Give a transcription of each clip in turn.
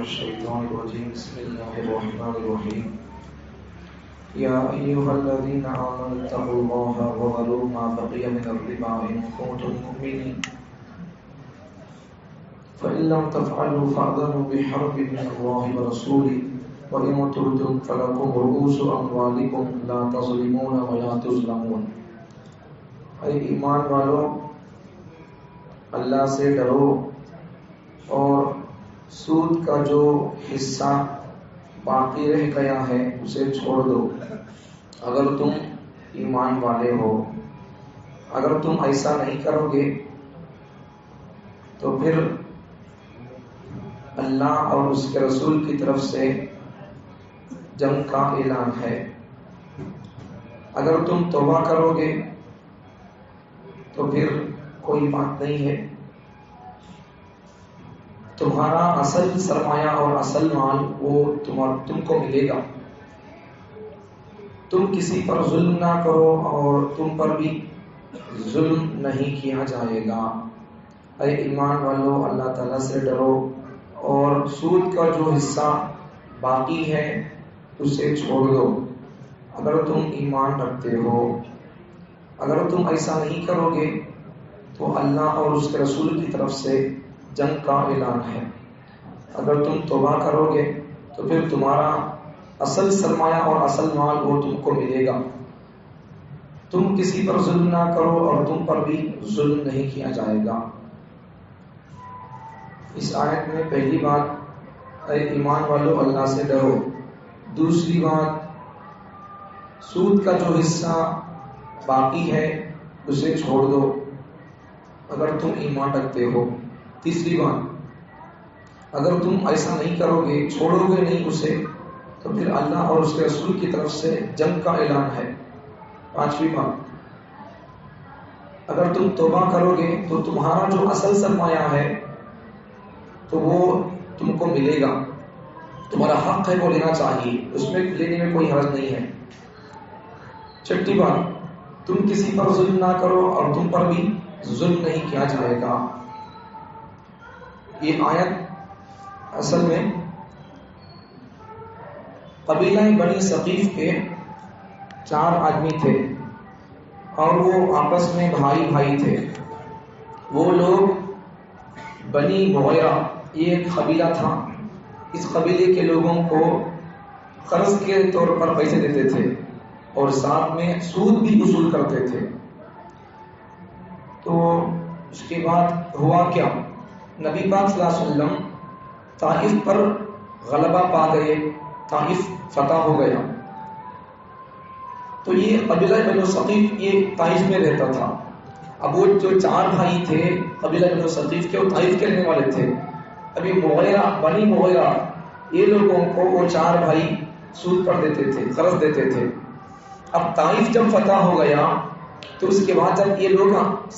الشيطان الرجيم بسم الله الرحمن الرحيم يا أيها الذين آمنوا اتقوا الله وذروا ما بقي من الربا إن كنتم مؤمنين فإن لم تفعلوا فأذنوا بحرب من الله ورسوله وإن تبتم فلكم رؤوس أموالكم لا تظلمون ولا تظلمون. اے ایمان والو، اللہ سے ڈرو اور سود کا جو حصہ باقی رہ گیا ہے اسے چھوڑ دو اگر تم ایمان والے ہو. اگر تم ایسا نہیں کرو گے تو پھر اللہ اور اس کے رسول کی طرف سے جنگ کا اعلان ہے. اگر تم توبہ کرو گے تو پھر کوئی بات نہیں ہے، تمہارا اصل سرمایہ اور اصل مال وہ تم کو ملے گا. تم کسی پر ظلم نہ کرو اور تم پر بھی ظلم نہیں کیا جائے گا. اے ایمان والو، اللہ تعالیٰ سے ڈرو اور سود کا جو حصہ باقی ہے اسے چھوڑ دو اگر تم ایمان رکھتے ہو. اگر تم ایسا نہیں کرو گے تو اللہ اور اس کے رسول کی طرف سے جنگ کا اعلان ہے. اگر تم توبہ کرو گے تو پھر تمہارا اصل سرمایہ اور اصل مال وہ تم کو ملے گا. تم کسی پر ظلم نہ کرو اور تم پر بھی ظلم نہیں کیا جائے گا. اس آیت میں پہلی بات اے ایمان والو اللہ سے ڈرو. دوسری بات سود کا جو حصہ باقی ہے اسے چھوڑ دو اگر تم ایمان رکھتے ہو. تیسری بات اگر تم ایسا نہیں کرو گے، چھوڑو گے نہیں اسے، تو پھر اللہ اور اس کے رسول کی طرف سے جنگ کا اعلان ہے. پانچویں بات اگر تم توبہ کرو گے تو تمہارا جو اصل سرمایہ ہے تو وہ تم کو ملے گا. تمہارا حق ہے وہ لینا چاہیے، اس میں لینے میں کوئی حرج نہیں ہے. چھٹی بات تم کسی پر ظلم نہ کرو اور تم پر بھی ظلم نہیں کیا جائے گا. یہ آیت اصل میں قبیلہ بنی ثقیف کے 4 آدمی تھے اور وہ آپس میں بھائی بھائی تھے. وہ لوگ بنی مغیرہ، یہ ایک قبیلہ تھا. اس قبیلے کے لوگوں کو قرض کے طور پر پیسے دیتے تھے اور ساتھ میں سود بھی وصول کرتے تھے. تو اس کے بعد ہوا کیا، نبی پاک صلی اللہ علیہ وسلم طائف پر غلبہ پا گئے، طائف فتح ہو گیا. تو یہ قبیلہ بنو ثقیف یہ طائف میں رہتا تھا. اب وہ جو 4 بھائی تھے قبیلہ بنو ثقیف کے، وہ طائف کے رہنے والے تھے. ابھی مغیرہ بنی مغیرہ یہ لوگوں کو وہ 4 بھائی سود پر دیتے تھے، قرض دیتے تھے. اب طائف جب فتح ہو گیا تو اس کے بعد جب یہ لوگ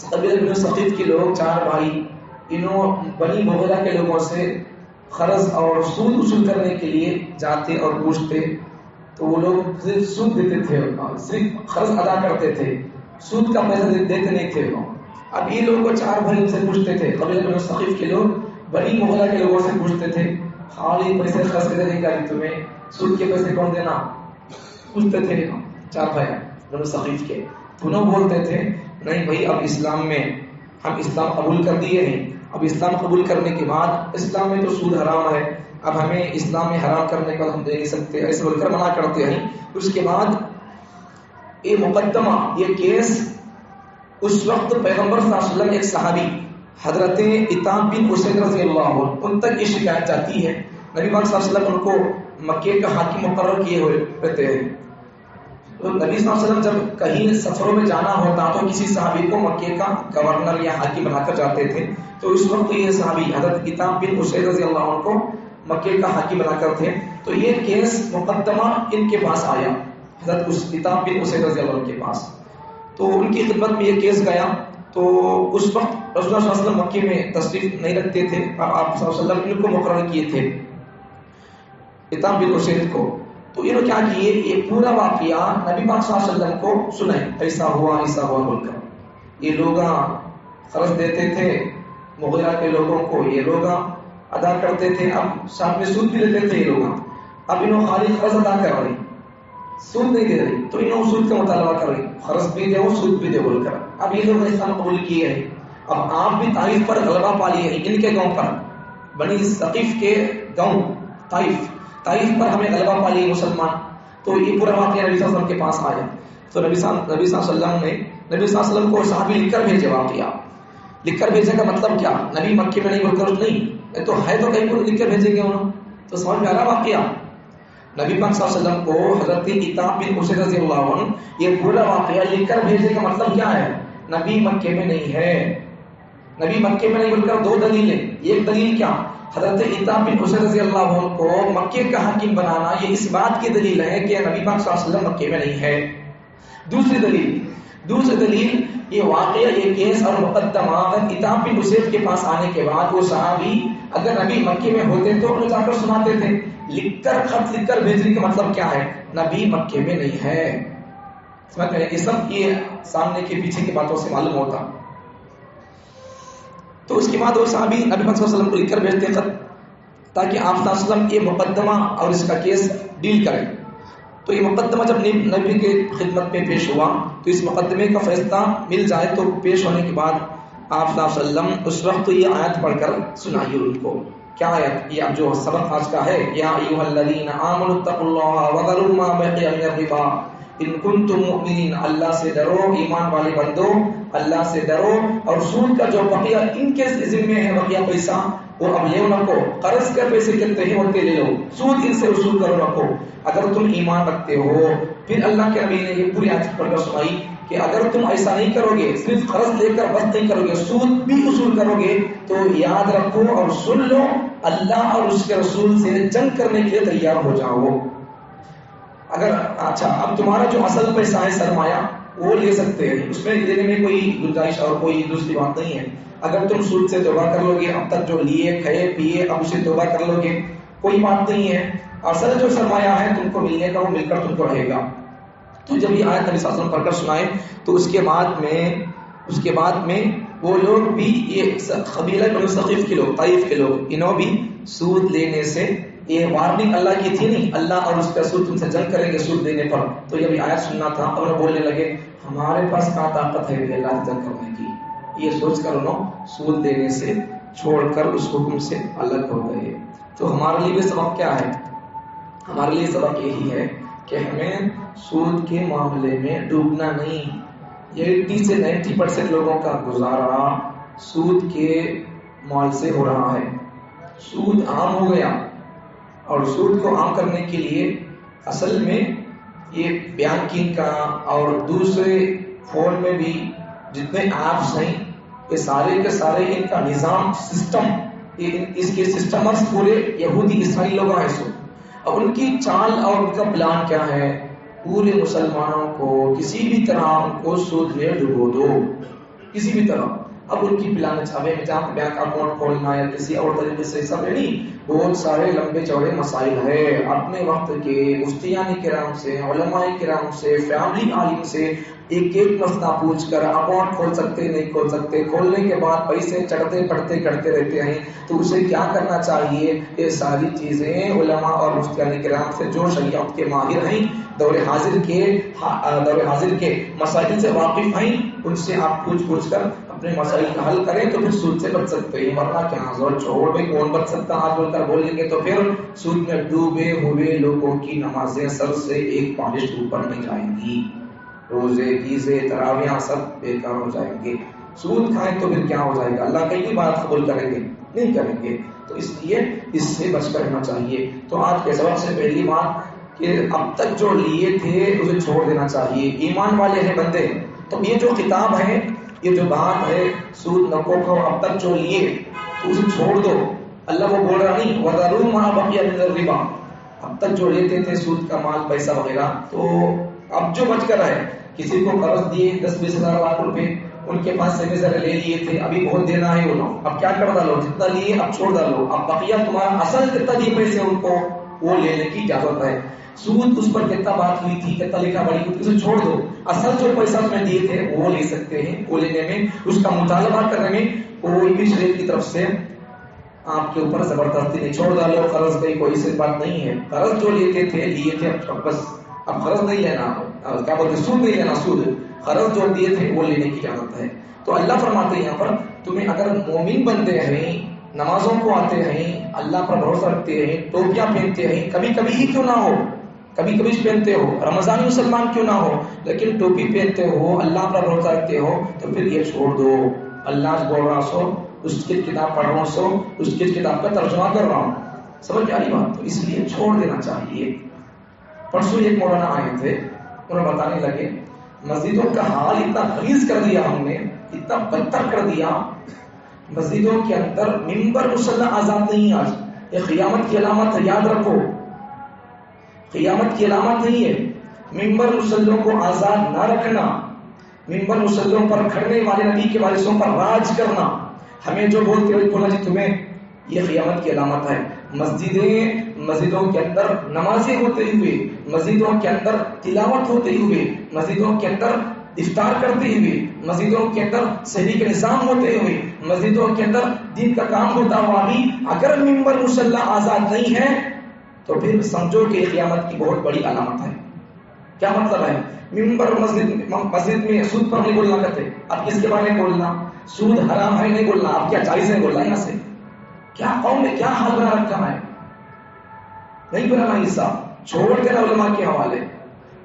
قبیلہ بنو ثقیف کے لوگ 4 بھائی انہوں بنی مغیرہ کے لوگوں سے قرض اور سود وصول کرنے کے لیے جاتے اور پوچھتے تو وہ لوگ صرف سود دیتے تھے، صرف قرض ادا کرتے تھے، سود کا پیسہ دیتے نہیں تھے. اب یہ لوگ 4 بھائی ان سے پوچھتے تھے، قبیلہ بنو ثقیف کے لوگ بنی مغیرہ کے لوگوں سے پوچھتے تھے خالی پیسے خرچ کرنے کا تمہیں سود کے پیسے کون دینا، پوچھتے تھے 4 بھائی بنو ثقیف کے. انہوں بولتے تھے نہیں بھائی، اب اسلام میں ہم اسلام قبول کر دیے ہیں، اب اسلام قبول کرنے کے بعد اسلام میں تو سود حرام ہے، اب ہمیں اسلام میں حرام کرنے کا ہم دے نہیں سکتے، ایسے بول کر منع کرتے ہیں. اس کے بعد یہ مقدمہ، یہ کیس اس وقت پیغمبر صلی اللہ علیہ وسلم ایک صحابی حضرت عتاب بن اسید رضی اللہ عنہ ان تک یہ شکایت جاتی ہے. نبی پاک صلی اللہ علیہ وسلم ان کو مکے کا حاکم مقرر کیے ہوئے رہتے ہیں. تو نبی صلی اللہ علیہ وسلم جب کہیں سفروں میں جانا ہوتا تو کسی صحابی کو مکے کا گورنر یا حاکم بنا کر جاتے تھے. تو اس وقت یہ صحابی حضرت عتاب بن اسید رضی اللہ عنہ کو مکے کا حاکم بنا کر تھے. تو یہ کیس مقدمہ ان کے پاس آیا، حضرت عتاب بن اسید رضی اللہ عنہ کے پاس. تو ان کی خدمت میں یہ کیس گیا. تو اس وقت رسول اللہ صلی اللہ علیہ وسلم مکے میں تشریف نہیں رکھتے تھے اور آپ صلی اللہ علیہ وسلم ان کو مقرر کیے تھے عتاب بن اسید کو. تو انہوں نے کیا کیے، یہ پورا واقعہ نبی پاک صلی اللہ علیہ وسلم کو سنائے، ایسا ہوا بول کر. یہ لوگ قرض دیتے تھے مغیرہ کے لوگوں کو، یہ لوگ ادا کرتے تھے، اب ساتھ میں سود بھی لیتے تھے یہ لوگ، اب انہوں خالی قرض ادا کر رہے، سود نہیں دے رہی، تو انہوں سود کا مطالبہ کر رہی، قرض بھی دے سود بھی دے بول کر، اب یہ لوگ اسلام قبول کیے ہیں، اب آپ بھی طائف پر غلبہ پا لیے، ان کے گاؤں پر، بنی ثقیف کے گاؤں طائف پر ہمیں غلبہ پا لیے مسلمان، تو یہ پورا واقعہ نبی صلی اللہ علیہ وسلم کے پاس آیا، تو نبی صلی اللہ علیہ وسلم کو صحابی لکھ کر بھیجے واقعہ، لکھ کر بھیجنے کا مطلب کیا، نبی مکے میں نہیں بول کر نہیں، تو ہے تو کہیں کو لکھ کر بھیجیں گے انہوں، تو سمجھ میں آ رہا واقعہ، نبی پاک صلی اللہ علیہ وسلم کو حضرت عتاب بن اسید رضی اللہ عنہ یہ پورا واقعہ لکھ کر بھیجنے کا مطلب کیا ہے، نبی مکے میں نہیں ہے، نبی مکے میں نہیں بول کر دو دلیلیں، ایک دلیل کیا، حضرت عتاب بن اسید رضی اللہ عنہ کو مکے کا حاکم بنانا یہ اس بات کی دلیل ہے کہ نبی پاک صلی اللہ علیہ وسلم مکے میں نہیں ہے، دوسری دلیل یہ واقعہ یہ کیس اور مقدمہ عتاب بن اسید کے پاس آنے کے بعد وہ صحابی اگر نبی مکے میں ہوتے تو انہیں جا کر سناتے تھے، خط لکھ کر بھیجنے کا مطلب کیا ہے، نبی مکے میں نہیں ہے، سمجھ میں یہ سب یہ سامنے کے پیچھے کی باتوں سے معلوم ہوتا، تو اس کے بعد وہ صحابی نبی صلی اللہ علیہ وسلم کو لکھ کر بھیجتے خط تاکہ آپ صلی اللہ علیہ وسلم یہ مقدمہ اور اس کا کیس ڈیل کریں، تو یہ مقدمہ جب نبی کے خدمت میں پیش ہوا تو اس مقدمے کا فیصلہ مل جائے تو پیش ہونے کے بعد آپ صلی اللہ علیہ وسلم اس وقت یہ آیت پڑھ کر سنائیے ان کو، کیا آیت، یہ اب جو سبق آج کا ہے، یا ایھا الذین آمنوا اتقوا اللہ وذروا ما بقی من الربا ان کنتم مؤمنین، اللہ سے ڈرو ایمان والے بندو، اللہ سے ڈرو اور سود کا جو بقیہ ان کے ذمے ہے بقیہ پیسہ وہ اب لے رکھو، قرض کے پیسے کتنے ہی ہوتے لے لو، سود ان سے وصول کرو رکھو، اگر تم ایمان رکھتے ہو، پھر اللہ کے نبی نے یہ پوری آیت پڑھ کر سنائی کہ اگر تم ایسا نہیں کرو گے، صرف قرض لے کر بس نہیں کرو گے، سود بھی وصول کرو گے تو یاد رکھو اور سن لو، اللہ اور اس کے رسول سے جنگ کرنے کے لیے تیار ہو جاؤ، اگر اچھا اب تمہارا جو اصل پیسہ ہے سرمایہ وہ لے سکتے ہیں، اس میں لینے میں کوئی گنجائش اور کوئی دوسری بات نہیں ہے، اگر تم سود سے توبہ کر لو گے، اب تک جو لیے کھائے پیے اب اسے توبہ کر لو گے کوئی بات نہیں ہے، اصل جو سرمایہ ہے تم کو ملنے کا وہ مل کر تم کو رہے گا، تو جب یہ آیت نبی صلی اللہ علیہ وسلم پڑھ کر سنائے تو اس کے بعد میں وہ لوگ بھی یہ قبیلہ بنو ثقیف کے لوگ، طائف کے لوگ، انہوں بھی سود لینے سے، یہ وارننگ اللہ کی تھی نہیں، اللہ اور اس کا رسول تم سے جنگ کریں گے سود دینے پر، تو یہ بھی آیت سننا تھا، اور انہوں بولنے لگے ہمارے پاس کہاں طاقت ہے کہ اللہ سے جنگ کرنے کی، یہ سوچ کر انہوں سود دینے سے چھوڑ کر اس حکم سے الگ ہو گئے، تو ہمارے لیے بھی سبق کیا ہے، ہمارے لیے سبق یہی ہے کہ ہمیں سود کے معاملے میں ڈوبنا نہیں، 80 سے 90% لوگوں کا گزارا سود کے مال سے ہو رہا ہے، سود عام ہو گیا، اور سود کو عام کرنے کے لیے اصل میں یہ بینکنگ کا اور دوسرے فون میں بھی جتنے ایپس ہیں یہ سارے کے سارے ان کا نظام سسٹم، اس کے سسٹمرز پورے یہودی عیسائی لوگ ہیں، سو اب ان کی چال اور ان کا پلان کیا ہے، پورے مسلمانوں کو کسی بھی طرح ان کو سود میں ڈبو دو، کسی بھی طرح، اب ان کی پلان چھاوے میں جہاں بینک اکاؤنٹ کھولنا یا کسی اور طریقے سے سب نہیں، بہت سارے لمبے چوڑے مسائل ہے، اپنے وقت کے مفتیان کرام سے، علماء کرام سے، فیملی عالم سے ایک مسئلہ پوچھ کر اکاؤنٹ کھول سکتے نہیں کھول سکتے، کھولنے کے بعد پیسے چڑھتے پڑتے کرتے رہتے ہیں، تو اسے کیا کرنا چاہیے، یہ ساری چیزیں علماء اور مفتیان کرام سے جو شریعت کے ماہر ہیں، دور حاضر کے مسائل سے واقف ہیں، ان سے آپ پوچھ کر اپنے مسائل کا حل کریں تو پھر سود سے بچ سکتے ہیں، ورنہ کیا زور چھوڑ بھائی کون بچ سکتا، آج بول کر بولیں گے تو پھر سود میں ڈوبے ہوئے لوگوں کی نمازیں سر سے ایک پالش اوپر نہیں جائیں گی، روزے گیزے تراویاں سب بیکار ہو جائیں گے، سود کھائیں تو پھر کیا ہو جائے گا، اللہ کہیں بات قبول کریں گے نہیں کریں گے، تو اس لیے اس سے بچ کر رہنا چاہیے، تو آج کے سبق سے پہلی بات کہ اب تک جو لیے تھے اسے چھوڑ دینا چاہیے، ایمان والے ہیں بندے، تو یہ جو کتاب ہے، یہ جو بات ہے سود نکو کو اب تک جو لیے تو اسے چھوڑ دو، اللہ وہ بول رہا نہیں وَذَرُوا مَا بَقِيَ مِنَ الرِّبَا، اب تک جو لیتے تھے سود کا مال پیسہ وغیرہ، تو اب جو بچ کر ہے، کسی کو قرض دیے 10-20 ہزار لاکھ روپے، ان کے پاس سے ذرا لے لیے تھے، ابھی بہت دینا ہے انہوں، اب کیا کر ڈالو، جتنا لیے اب چھوڑ ڈالو، اب بقیہ تمہارا اصل کتنا دیے پیسے ان کو وہ لینے کی اجازت ہے، سود اس پر کتنا بات ہوئی تھی، کتنا لکھا بڑی ہوئی تھی، اسے چھوڑ دو، اصل جو پیسہ اس میں دیے تھے وہ لے سکتے ہیں، وہ لینے میں، اس کا مطالبہ کرنے میں کوئی بھی شریعت کی طرف سے آپ کے اوپر زبردستی نہیں، چھوڑ ڈالو قرض کی کوئی سی بات نہیں ہے. قرض جو لیے تھے اب بس اب قرض نہیں لینا، کیا بولتے سود نہیں لینا، سود قرض جو دیے تھے وہ لینے کی اجازت ہے. تو اللہ فرماتے ہیں یہاں پر تمہیں اگر مومن بنتے ہیں، نمازوں کو آتے ہیں، اللہ پر بھروسہ رکھتے ہیں، ٹوپیاں پہنتے ہیں، کبھی کبھی ہی کیوں نہ ہو، کبھی کبھی پہنتے ہو، رمضانی مسلمان کیوں نہ ہو، لیکن ٹوپی پہنتے ہو، اللہ پر بھروسہ رکھتے ہو، تو پھر یہ چھوڑ دو. اللہ بول رہا سو اس کی کتاب پڑھ رہا ہوں، سو اس کی کتاب کا ترجمہ کر رہا ہوں. سمجھ آئی بات؟ تو اس لیے چھوڑ دینا چاہیے. پرسوں ایک مولانا آئے تھے، انہیں بتانے لگے مسجدوں کا حال اتنا غلیظ کر دیا ہم نے، اتنا بدتر کر دیا، مسجدوں کے اندر ممبر مصلی آزاد نہیں. آج یہ قیامت کی علامت ہے، یاد رکھو، قیامت کی علامت نہیں ہے ممبر مصلیوں کو آزاد نہ رکھنا، ممبر مصلیوں پر کھڑنے والے نبی کے وارثوں پر راج کرنا. ہمیں جو بولتے ہوئے بولا جی تمہیں، یہ قیامت کی علامت ہے. مسجدوں کے اندر نمازیں ہوتے ہوئے، مسجدوں کے اندر تلاوت ہوتے ہوئے، مسجدوں کے اندر افطار کرتے ہوئے، مسجدوں کے اندر سحری کے نظام ہوتے ہوئے، مسجدوں کے اندر دین کا کام ہوتا ہوا بھی اگر ممبر مصلی آزاد نہیں ہے تو پھر سمجھو کہ قیامت کی بہت بڑی علامت ہے. کیا مطلب ہے؟ ممبر مسجد میں سود پر نہیں بولنا کرتے، اب کس کے بارے میں بولنا؟ سود حرام ہے نہیں بولنا، اب کیا جائز ہے بولنا؟ یہاں سے کیا قوم نے کیا حال بنا رکھا ہے؟ نہیں بنانا حصہ، چھوڑ دینا علماء کے حوالے.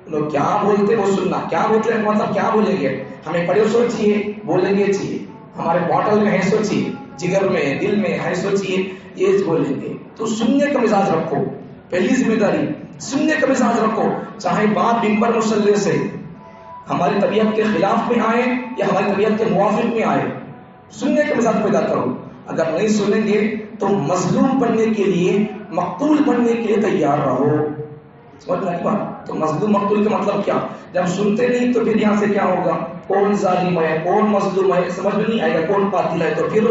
لوگ کیا بولتے وہ سننا، کیا بولتے ہیں مطلب کیا بولیں گے، ہمیں پڑھے سوچیے، بولیں گے چاہیے، ہمارے باٹل میں ہے سوچیے، جگر میں دل میں ہے سوچیے، یہ بولیں گے. تو سننے کا مزاج رکھو، پہلی ذمہ داری سننے کا مزاج رکھو. چاہے بات ممبر مصلی سے ہماری طبیعت کے خلاف میں آئے یا ہماری طبیعت کے موافق میں آئے، سننے کا مزاج پیدا کرو. اگر نہیں سنیں گے تو مظلوم بننے کے لیے، مقتول بننے کے لیے تیار رہو. سمجھ میں آئی بات؟ تو مظلوم مقتول کا مطلب کیا؟ جب سنتے نہیں تو پھر یہاں سے کیا ہوگا؟ کون ظالم ہے، کون مظلوم ہے، سمجھ میں نہیں آئے گا، کون قاتل ہے، تو پھر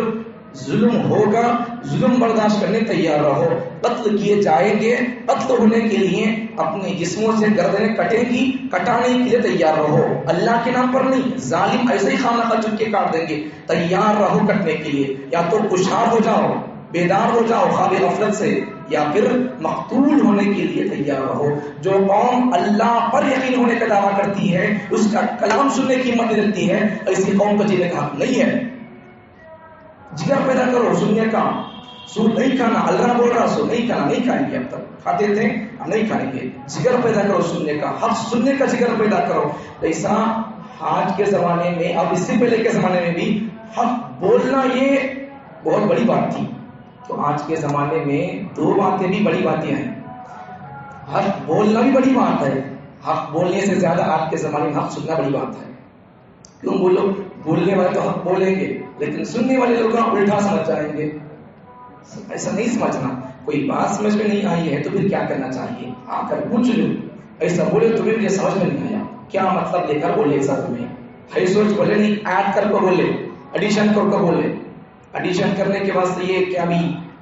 ظلم ہوگا. ظلم برداشت کرنے تیار رہو. قتل کیے جائیں گے، قتل ہونے کے لیے اپنے جسموں سے گردنیں کٹیں گی، کٹانے کے لیے تیار رہو. اللہ کے نام پر نہیں، ظالم ایسے ہی خانہ خواہ چپ کے کاٹ دیں گے، تیار رہو کٹنے کے لیے. یا تو خوشحال ہو جاؤ، بیدار ہو جاؤ خواب غفلت سے، یا پھر مقتول ہونے کے لیے تیار رہو. جو قوم اللہ پر یقین ہونے کا دعویٰ کرتی ہے، اس کا کلام سننے کی ہمت نہیں رکھتی ہے، ایسی قوم کو جینے کا حق نہیں ہے. جگر پیدا کرو سننے کا. سود نہیں کھانا، اللہ بول رہا سو نہیں کھانا، نہیں کھائیں گے، اب تک کھاتے تھے اب نہیں کھائیں گے. جگر پیدا کرو سننے کا، حق سننے کا جگر پیدا کرو. ایسا آج کے زمانے میں، اب اس سے پہلے کے زمانے میں بھی حق بولنا یہ بہت بڑی بات تھی. تو آج کے زمانے میں دو باتیں بھی بڑی باتیں ہیں. حق بولنا بھی بڑی بات ہے، حق بولنے سے زیادہ آج کے زمانے میں حق سننا بڑی بات ہے. کیوں بولو؟ بولنے والے تو حق بولیں گے، لیکن سننے والے لوگ الٹا سمجھ جائیں گے. ایسا نہیں سمجھنا. کوئی بات سمجھ میں نہیں آئی ہے تو پھر کیا کرنا چاہیے؟ آ کر پوچھ لو. ایسا بولے تمہیں مجھے سمجھ میں نہیں آیا، کیا مطلب لے کر بولے؟ ایسا تمہیں ہے سوچ بولے نہیں، ایڈ کر کو بولے، ایڈیشن کر کو بولے. ایڈیشن کرنے کے واسطے یہ کیا بھی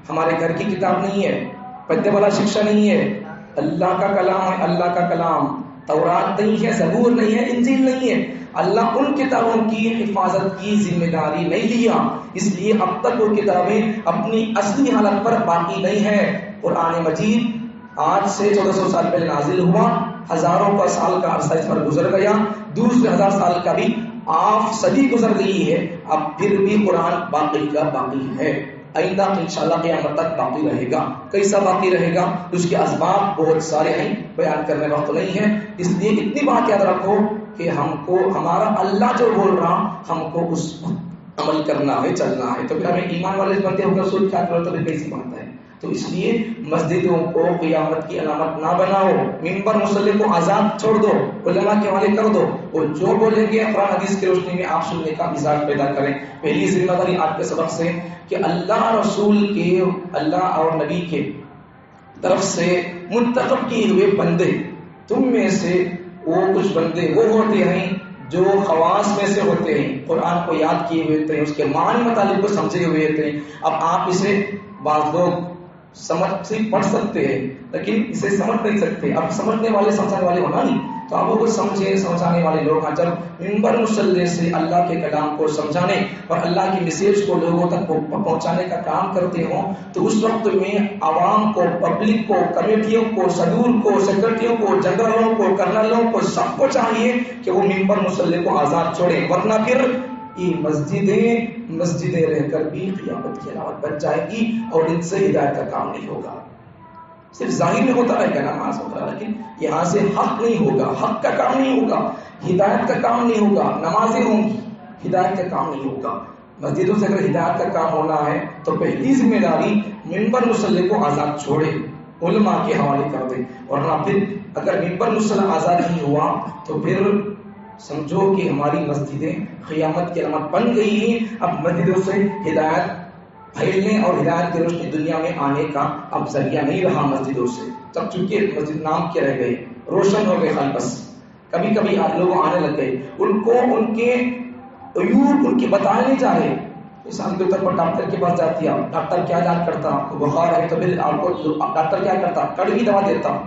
ہمارے گھر کی کتاب نہیں ہے، پدے والا شکشا نہیں ہے، اللہ کا کلام ہے. اللہ کا کلام تورات نہیں ہے، زبور نہیں ہے، انجیل نہیں ہے. اللہ ان کتابوں کی حفاظت کی ذمہ داری نہیں لیا، اس لیے اب تک وہ کتابیں اپنی اصلی حالت پر باقی نہیں ہے. قرآن مجید آج سے 1400 سال پہلے نازل ہوا، ہزاروں کا سال کا عرصہ اس پر گزر گیا، دوسرے 1000 سال کا بھی آپ صدی گزر گئی ہے، اب پھر بھی قرآن باقی کا باقی ہے. آئندہ انشاءاللہ قیامت تک باقی رہے گا. کیسا باقی رہے گا؟ اس کے اسباب بہت سارے ہیں، بیان کرنے وقت نہیں ہے. اس لیے اتنی بات یاد رکھو کہ ہم کو ہمارا اللہ جو بول رہا ہم کو اس عمل کرنا ہے، چلنا ہے. تو پھر ہمیں ایمان والے بنتے ہو کر سوچ کیا کرو تو پھر کیسی بات ہے؟ تو اس لیے مسجدوں کو قیامت کی علامت نہ بناؤ. ممبر مصلی کو آزاد چھوڑ دو، علماء کے حوالے کر دو. وہ جو بولیں گے قرآن حدیث کی روشنی میں آپ سننے کا مزاج پیدا کریں. پہلی ذمہ داری آپ کے سبق سے کہ اللہ رسول کے، اللہ اور نبی کے طرف سے منتخب کیے ہوئے بندے، تم میں سے وہ کچھ بندے وہ ہوتے ہیں جو خواص میں سے ہوتے ہیں، قرآن کو یاد کیے ہوئے ہوتے ہیں، اس کے معنی مطالب کو سمجھے ہوئے ہوتے ہیں. اب آپ اسے بعض لوگ سے پڑھ سکتے ہیں لیکن اسے سمجھ نہیں سکتے. اب سمجھنے والے سمجھانے والے ہونا نہیں تو آپ کو سمجھانے والے لوگ ہیں. جب منبر مصلی سے اللہ کے کلام کو سمجھانے اور اللہ کی میسج کو لوگوں تک پہنچانے کا کام کرتے ہوں تو اس وقت میں عوام کو، پبلک کو، کمیٹیوں کو، صدور کو، سیکرٹریوں کو، جنرلوں کو، کرنلوں کو، سب کو چاہیے کہ وہ منبر مصلی کو آزاد چھوڑیں، ورنہ پھر یہ مسجدیں رہ کر بھی قیامت کی علامت بن جائے گی اور ان سے ہدایت کا کام نہیں ہوگا. صرف ظاہر میں ہوتا رہے گا نماز وغیرہ لیکن یہاں سے حق نہیں ہوگا، حق کا کام نہیں ہوگا، ہدایت کا کام نہیں ہوگا. نمازیں ہوں گی، ہدایت کا کام نہیں ہوگا. مسجدوں سے اگر ہدایت کا کام ہونا ہے تو پہلی ذمہ داری منبر مصلی کو آزاد چھوڑے، علماء کے حوالے کر دے. ورنہ پھر اگر منبر مصلی آزاد نہیں ہوا تو پھر سمجھو کہ ہماری مسجدیں قیامت کی علامت بن گئی ہیں. اب مسجدوں سے ہدایت پھیلنے اور ہدایت کی روشنی دنیا میں آنے کا اب ذریعہ نہیں رہا مسجدوں سے. تب چونکہ مسجد نام کے رہ گئے، روشن ہو گئے خالی بس. کبھی کبھی آپ لوگ آنے لگ گئے، ان کو ان کے عیوب ان کے بتائے نہیں جا رہے. انسان کے طور پر ڈاکٹر کے پاس جاتی ہے، ڈاکٹر کیا علاج کرتا؟ آپ کو بخار ہے تو پھر آپ کو ڈاکٹر کیا کرتا؟ کڑوی دوا دیتا.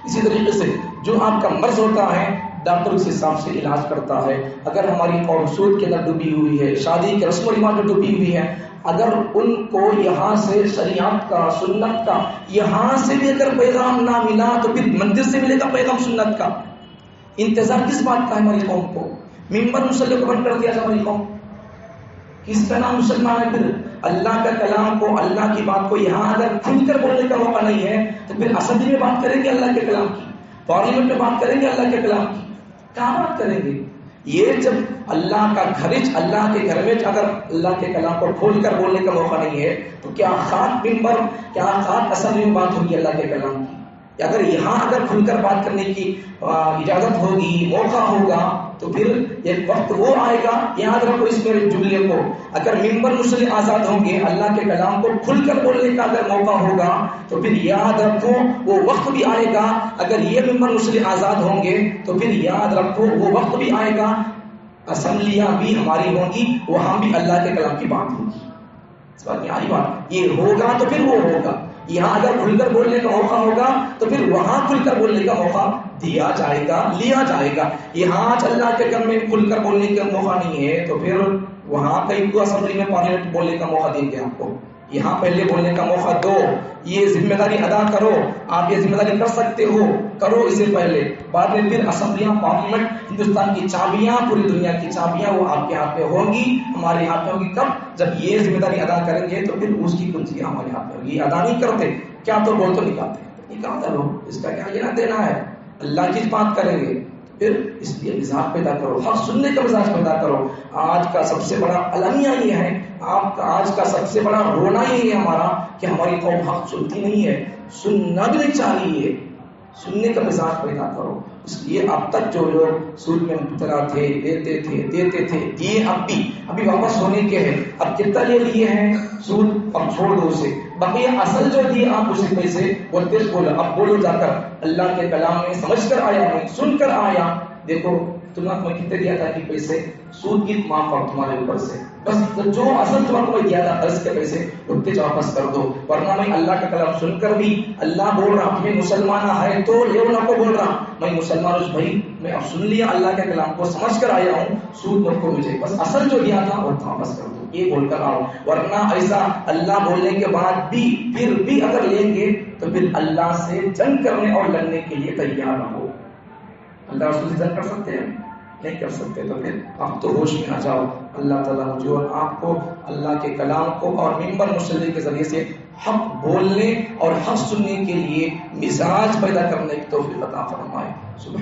اسی طریقے سے جو آپ کا مرض ہوتا ہے ڈاکٹر اس حساب سے علاج کرتا ہے. اگر ہماری قوم سود کے اندر ڈوبی ہوئی ہے، شادی کے رسم و رواج میں ڈوبی ہوئی ہے، اگر ان کو یہاں سے شریعت کا، سنت کا، یہاں سے بھی اگر پیغام نہ ملا تو پھر مندر سے ملے گا پیغام سنت کا. انتظار کس بات کا ہے ہماری قوم کو؟ منبر مصلی کو بند کر دیا ہماری قوم. کس کا نام مسلمان ہے؟ پھر اللہ کا کلام کو، اللہ کی بات کو یہاں اگر کھل کر بولنے کا موقع نہیں ہے تو پھر اسمبلی میں بات کریں گے اللہ کے کلام کی، پارلیمنٹ میں بات کریں گے اللہ کے کلام کی، کہاں بات کریں گے؟ یہ جب اللہ کا گھر، اللہ کے گھر میں اگر اللہ کے کلام کو کھول کر بولنے کا موقع نہیں ہے تو کیا خاک منبر، کیا خاک اسمبلی میں بات ہوگی اللہ کے کلام کی؟ اگر یہاں اگر کھل کر بات کرنے کی اجازت ہوگی، موقع ہوگا تو پھر ایک وقت وہ آئے گا. یاد رکھو اس میرے جملے کو، اگر منبر مصلی آزاد ہوں گے، اللہ کے کلام کو کھل کر بولنے کا اگر موقع ہوگا تو پھر یاد رکھو وہ وقت بھی آئے گا. اگر یہ منبر مصلی آزاد ہوں گے تو پھر یاد رکھو وہ وقت بھی آئے گا، اسمبلیاں بھی ہماری ہوں گی، وہاں بھی اللہ کے کلام کی بات ہوگی. اس بات میں آئی بات، یہ ہوگا تو پھر وہ ہوگا. یہاں اگر کھل کر بولنے کا موقع ہوگا تو پھر وہاں کھل کر بولنے کا موقع دیا جائے گا، لیا جائے گا. یہاں اللہ کے گھر میں کھل کر بولنے کا موقع نہیں ہے تو پھر وہاں کہیں کو اسمبلی میں پارلیمنٹ بولنے کا موقع دیں گے آپ کو. یہاں پہلے بولنے کا موقع دو، یہ ذمہ داری ادا کرو. آپ یہ ذمہ داری کر سکتے ہو، کرو اسے پہلے. بعد میں پھر اسمبلیاں، پارلیمنٹ، ہندوستان کی چابیاں، پوری دنیا کی چابیاں وہ آپ کے ہاتھ میں ہوں گی، ہمارے ہاتھ میں ہوگی. کب؟ جب یہ ذمہ داری ادا کریں گے تو پھر اس کی کنجیاں ہمارے ہاتھ میں ہوگی. ادا نہیں کرتے کیا تو بول تو نکالتے لوگ، اس کا کیا لینا دینا ہے؟ اللہ کی بات کریں گے پھر اس لیے مزاج پیدا کرو، حق سننے کا مزاج پیدا کرو. آج کا سب سے بڑا المیہ یہ ہے، آج کا سب سے بڑا رونا یہ ہے ہمارا کہ ہماری قوم حق سنتی نہیں ہے، سننا بھی نہیں چاہیے. سننے کا مزاج پیدا کرو. اس لیے اب تک جو لوگ سود میں مبتلا تھے، دیتے تھے، یہ ابھی واپس ہونے کے ہیں. اب کتنا لے لیے ہیں سود، اب چھوڑ دو اسے. بقیہ اصل جو دیے آپ اسی پیسے بولتے بولو. اب بولو جا کر اللہ کے کلام میں سمجھ کر آیا ہوں، سن کر آیا، دیکھو تمہیں کتنے دیا تھا کہ پیسے سود کی معاف اور تمہارے اوپر سے بس جو اصل تمہیں کو دیا تھا قرض کے پیسے اتنے واپس کر دو. ورنہ میں اللہ کا کلام سن کر بھی اللہ بول رہا تمہیں مسلمان ہے تو لیونا کو بول رہا میں مسلمان ہوں بھائی، میں اب سن لیا اللہ کے کلام کو، سمجھ کر آیا ہوں، سود مت کو مجھے بس اصل جو دیا تھا وہ واپس کر دو، یہ بول کر آؤ. ورنہ ایسا اللہ بولنے کے بعد بھی پھر بھی اگر لیں گے تو پھر اللہ سے جنگ کرنے اور لڑنے کے لیے تیار نہ ہو. اللہ رسول سے جنگ کر سکتے ہیں؟ نہیں کر سکتے. تو پھر آپ تو ہوش میں آ جاؤ. اللہ تعالیٰ مجھے اور آپ کو اللہ کے کلام کو اور منبر مصلی کے ذریعے سے حق بولنے اور حق سننے کے لیے مزاج پیدا کرنے کی توفیق عطا فرمائے.